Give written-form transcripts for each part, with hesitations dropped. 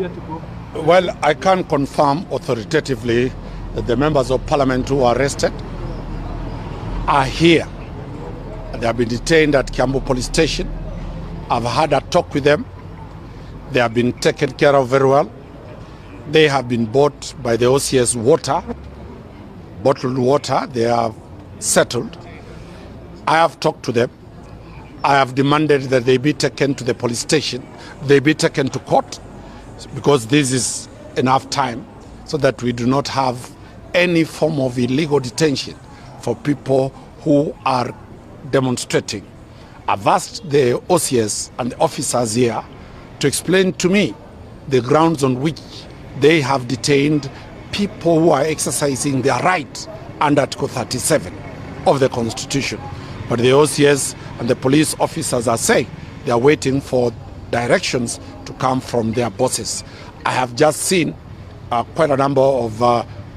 here to go? Well, I can confirm authoritatively that the members of parliament who are arrested are here. They have been detained at Kiambu police station. I've had a talk with them. They have been taken care of very well. They have been bought by the OCS water, bottled water. They are settled. I have talked to them. I have demanded that they be taken to the police station. They be taken to court, because this is enough time so that we do not have any form of illegal detention for people who are demonstrating. I've asked the OCS and the officers here to explain to me the grounds on which they have detained people who are exercising their right under Article 37 of the Constitution. But the OCS and the police officers are saying they are waiting for directions to come from their bosses. I have just seen quite a number of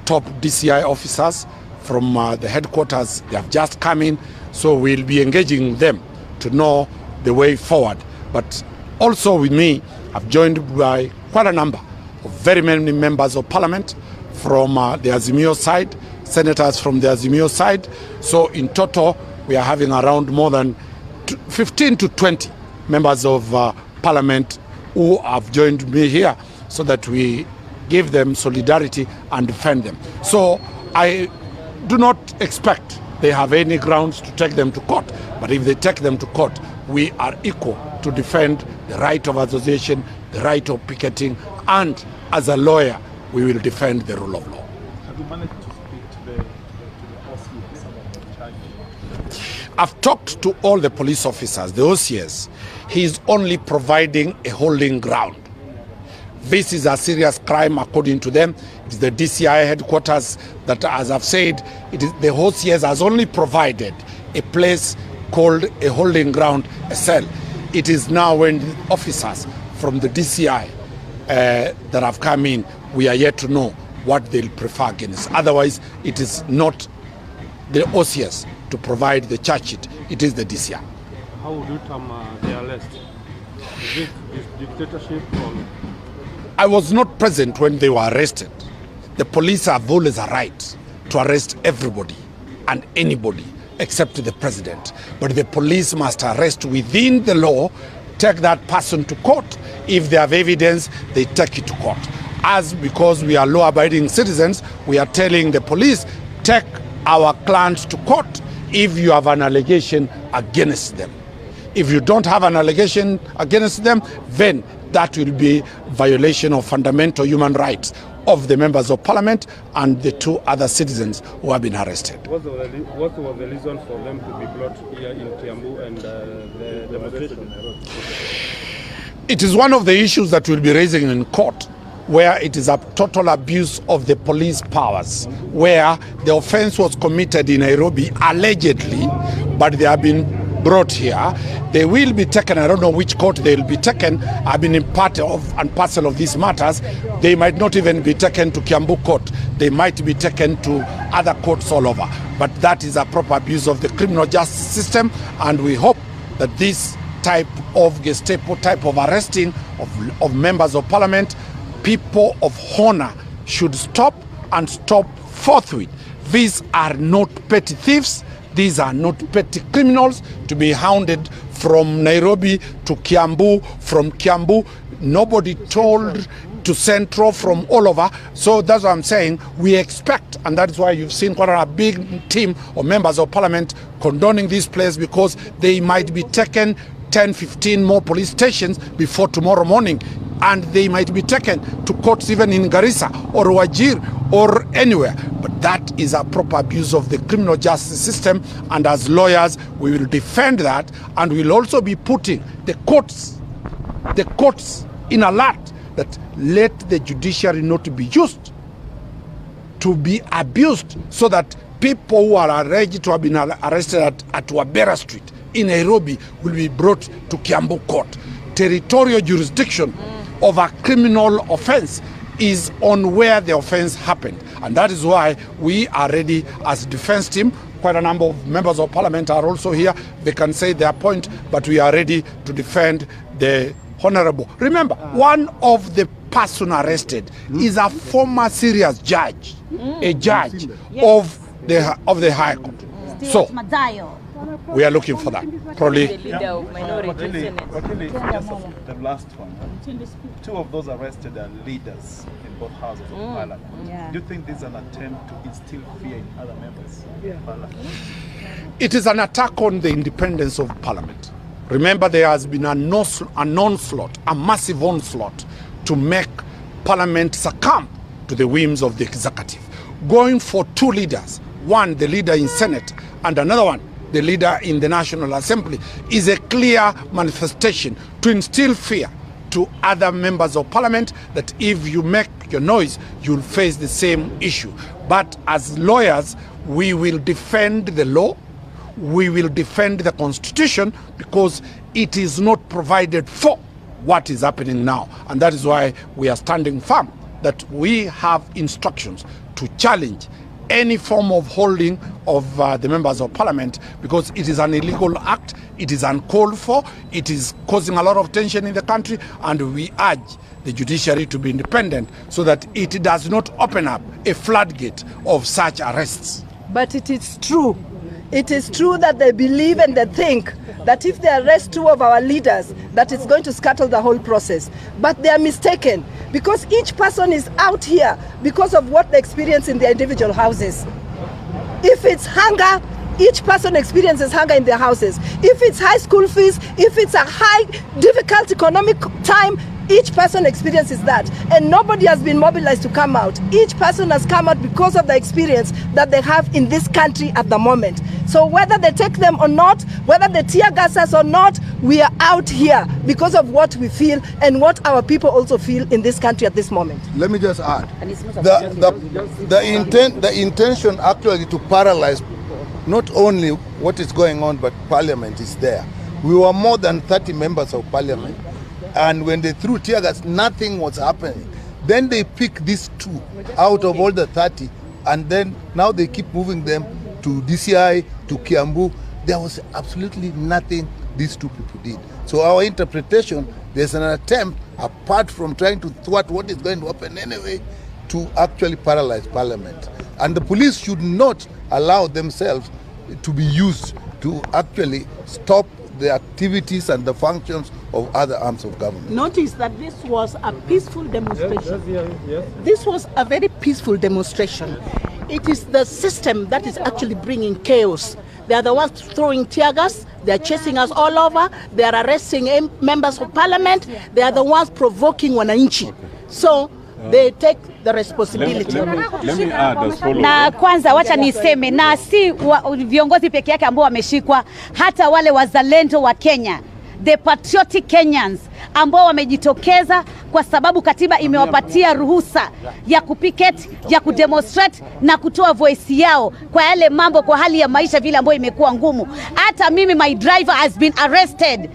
top DCI officers from the headquarters. They have just come in, so we'll be engaging them to know the way forward. But also with me, I've joined by quite a number of very many members of parliament from the AZIMIO side, senators from the AZIMIO side. So in total, we are having around more than 15 to 20 members of parliament who have joined me here so that we give them solidarity and defend them. So I do not expect they have any grounds to take them to court, but if they take them to court, we are equal to defend the right of association, the right of picketing, and as a lawyer, we will defend the rule of law. Have you managed to speak to the OCS about the charges? I've talked to all the police officers, the OCS. He is only providing a holding ground. This is a serious crime according to them. It is the DCI headquarters that, as I've said, it is the OCS has only provided a place called a holding ground, a cell. It is now when the officers from the DCI that have come in, we are yet to know what they'll prefer against. Otherwise, it is not the OCS to provide the charge sheet. It is the DCI. How would you term the arrest? Is this dictatorship or? I was not present when they were arrested. The police have always a right to arrest everybody and anybody except the president. But the police must arrest within the law, take that person to court. If they have evidence, they take it to court. As because we are law-abiding citizens, we are telling the police, take our clients to court if you have an allegation against them. If you don't have an allegation against them, then that will be violation of fundamental human rights of the members of parliament and the two other citizens who have been arrested. What was the reason for them to be brought here in Kiambu and the demonstration? It is one of the issues that we'll be raising in court, where it is a total abuse of the police powers, where the offense was committed in Nairobi allegedly, but they have been brought here. They will be taken. I don't know which court they will be taken. I've been in part of and parcel of these matters. They might not even be taken to Kiambu court. They might be taken to other courts all over. But that is a proper abuse of the criminal justice system, and we hope that this type of Gestapo type of arresting of members of parliament, people of honor, should stop and stop forthwith. These are not petty thieves. These are not petty criminals to be hounded from Nairobi to Kiambu, from Kiambu, nobody told, to Central, from all over. So that's what I'm saying. We expect, and that's why you've seen quite a big team of members of parliament condoning this place, because they might be taken 10, 15 more police stations before tomorrow morning, and they might be taken to courts even in Garissa or Wajir or anywhere. But that is a proper abuse of the criminal justice system, and as lawyers we will defend that, and we'll also be putting the courts in alert that let the judiciary not be used to be abused, so that people who are alleged to have been arrested at Wabera Street in Nairobi will be brought to Kiambu court. Territorial jurisdiction of a criminal offense is on where the offense happened, and that is why we are ready as defense team. Quite a number of members of parliament are also here. They can say their point, but we are ready to defend the honorable. Remember, one of the person arrested is a former serious judge, a judge of the High Court. So we are looking for that. Probably. The last one. Two of those arrested are leaders in both houses of Parliament. Yeah. Do you think this is an attempt to instill fear in other members of Parliament? It is an attack on the independence of Parliament. Remember, there has been an onslaught, a massive onslaught to make Parliament succumb to the whims of the executive. Going for two leaders, one the leader in Senate and another one the leader in the National Assembly, is a clear manifestation to instill fear to other members of Parliament that if you make your noise, you'll face the same issue. But as lawyers, we will defend the law, we will defend the Constitution, because it is not provided for what is happening now. And that is why we are standing firm that we have instructions to challenge any form of holding of the members of Parliament, because it is an illegal act, it is uncalled for, it is causing a lot of tension in the country, and we urge the judiciary to be independent so that it does not open up a floodgate of such arrests. But it is true. It is true that they believe and they think that if they arrest two of our leaders, that it's going to scuttle the whole process. But they are mistaken, because each person is out here because of what they experience in their individual houses. If it's hunger, each person experiences hunger in their houses. If it's high school fees, if it's a high, difficult economic time, each person experiences that, and nobody has been mobilized to come out. Each person has come out because of the experience that they have in this country at the moment. So whether they take them or not, whether they tear gas us or not, we are out here because of what we feel and what our people also feel in this country at this moment. Let me just add, the intention actually to paralyze not only what is going on, but Parliament is there. We were more than 30 members of Parliament. And when they threw tear gas, nothing was happening. Then they pick these two out of all the 30, and then now they keep moving them to DCI, to Kiambu. There was absolutely nothing these two people did. So our interpretation, there's an attempt, apart from trying to thwart what is going to happen anyway, to actually paralyze Parliament. And the police should not allow themselves to be used to actually stop the activities and the functions of other arms of government. Notice that this was a peaceful demonstration. Yes. This was a very peaceful demonstration. It is the system that is actually bringing chaos. They are the ones throwing tear gas, they are chasing us all over, they are arresting members of Parliament, they are the ones provoking wananchi. So they take the responsibility. Let me add as follows. Na kwanza wacha niseme, na si viongozi peke yake ambao wameshikwa, hata wale wazalendo wa Kenya, the patriotic Kenyans ambao wamejitokeza kwa sababu katiba imewapatia ruhusa ya kupicket, ya kudemonstrate na kutoa voice yao kwa yale mambo, kwa hali ya maisha vile ambayo imekuwa ngumu. Hata mimi, my driver has been arrested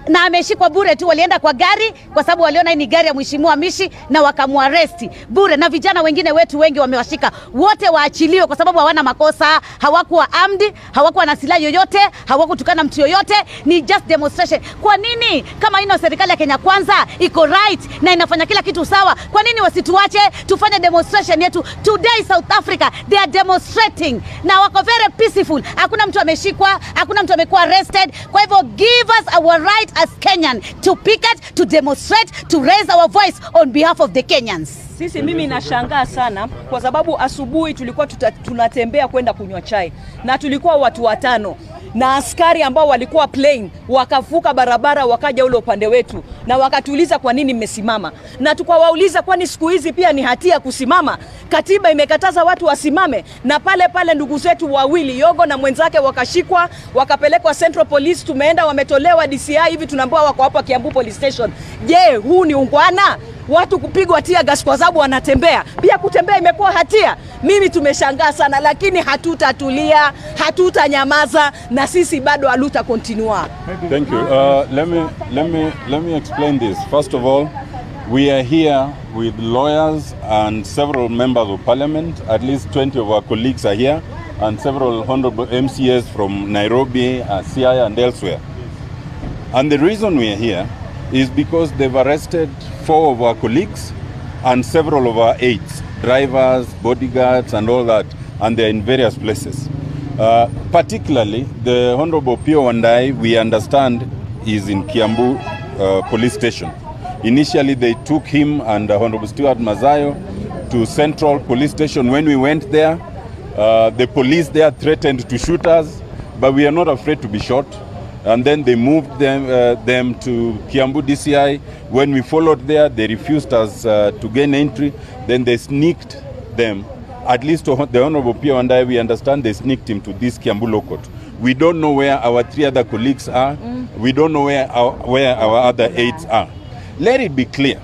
na ameshikwa bure tu. Walienda kwa gari kwa sababu waliona ni gari ya mheshimiwa Mishi na wakamuaresti bure, na vijana wengine wetu wengi wamewashika. Wote waachiliwe kwa sababu hawana makosa, hawakuwa armed, hawakuwa na silaha yoyote, hawakutukana mtu yoyote, ni just demonstration. Kwa nini kama ino serikali ya Kenya Kwanza iko right na inafanya kila kitu sawa, kwa nini wasituache tufanye demonstration yetu? Today South Africa, they are demonstrating na wako very peaceful. Hakuna mtu ameshikwa, hakuna mtu amekuwa arrested. Kwa hivyo give us our right as Kenyan to picket, to demonstrate, to raise our voice on behalf of the Kenyans. Sisi mimi nashangaa sana kwa sababu asubuhi tulikuwa tunatembea kwenda kunywa chai na tulikuwa watu watano na askari ambao walikuwa plain wakavuka barabara wakaja ule upande wetu na wakatuuliza kwa nini mmesimama, na tukawauliza kwani siku hizi pia ni hatia kusimama? Katiba imekataza watu wasimame. Na pale ndugu zetu wawili, Yogo na mwenzake, wakashikwa wakapelekwa Central Police, tumeenda wametolewa DCI, hivi tunaambiwa wako hapa Kiambu Police Station. Je, huu ni ungwana? Watu kupigwa tear gas kwa sababu wanatembea. Pia kutembea imekuwa hatia. Mimi tumeshangaa sana, lakini hatutatulia, hatutanyamaza, na sisi bado haluta continua. Thank you. Let me explain this. First of all, we are here with lawyers and several members of Parliament. At least 20 of our colleagues are here, and several honorable MCAs from Nairobi, Siaya and elsewhere. And the reason we are here is because they've arrested 4 of our colleagues and several of our aides, drivers, bodyguards, and all that, and they're in various places. Particularly, the Honorable Pio Wandai, we understand, is in Kiambu police station. Initially, they took him and Honorable Stuart Mazayo to Central Police Station. When we went there, the police there threatened to shoot us, but we are not afraid to be shot. And then they moved them to Kiambu DCI. When we followed there, they refused us to gain entry. Then they sneaked them. At least to the Honorable Pio and I, we understand they sneaked him to this Kiambu low court. We don't know where our 3 other colleagues are. We don't know where our other aides are. Let it be clear.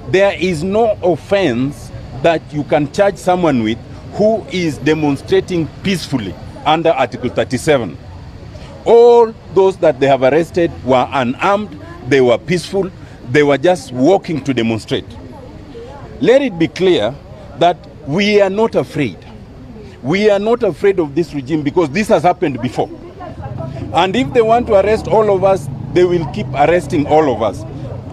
There is no offense that you can charge someone with who is demonstrating peacefully under Article 37. All those that they have arrested were unarmed, they were peaceful, they were just walking to demonstrate. Let it be clear that we are not afraid. We are not afraid of this regime because this has happened before. And if they want to arrest all of us, they will keep arresting all of us.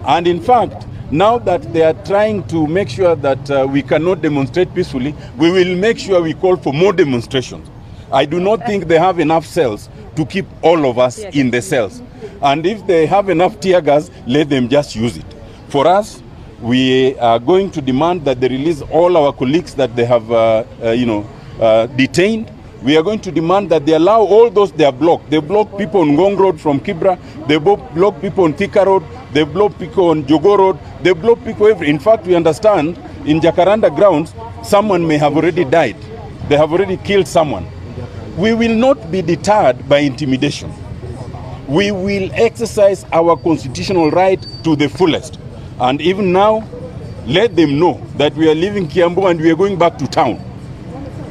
And in fact, now that they are trying to make sure that we cannot demonstrate peacefully, we will make sure we call for more demonstrations. I do not think they have enough cells to keep all of us in the cells. And if they have enough tear gas, let them just use it. For us, we are going to demand that they release all our colleagues that they have detained. We are going to demand that they allow all those they are blocked. They block people on Ngong Road from Kibra. They block people on Thika Road. They block people on Jogo Road. They block people in fact, we understand in Jacaranda grounds, someone may have already died. They have already killed someone. We will not be deterred by intimidation. We will exercise our constitutional right to the fullest. And even now, let them know that we are leaving Kiambu and we are going back to town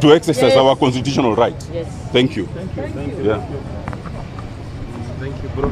to exercise our constitutional right. Yes. Thank you. Thank you. Yeah. Thank you, bro.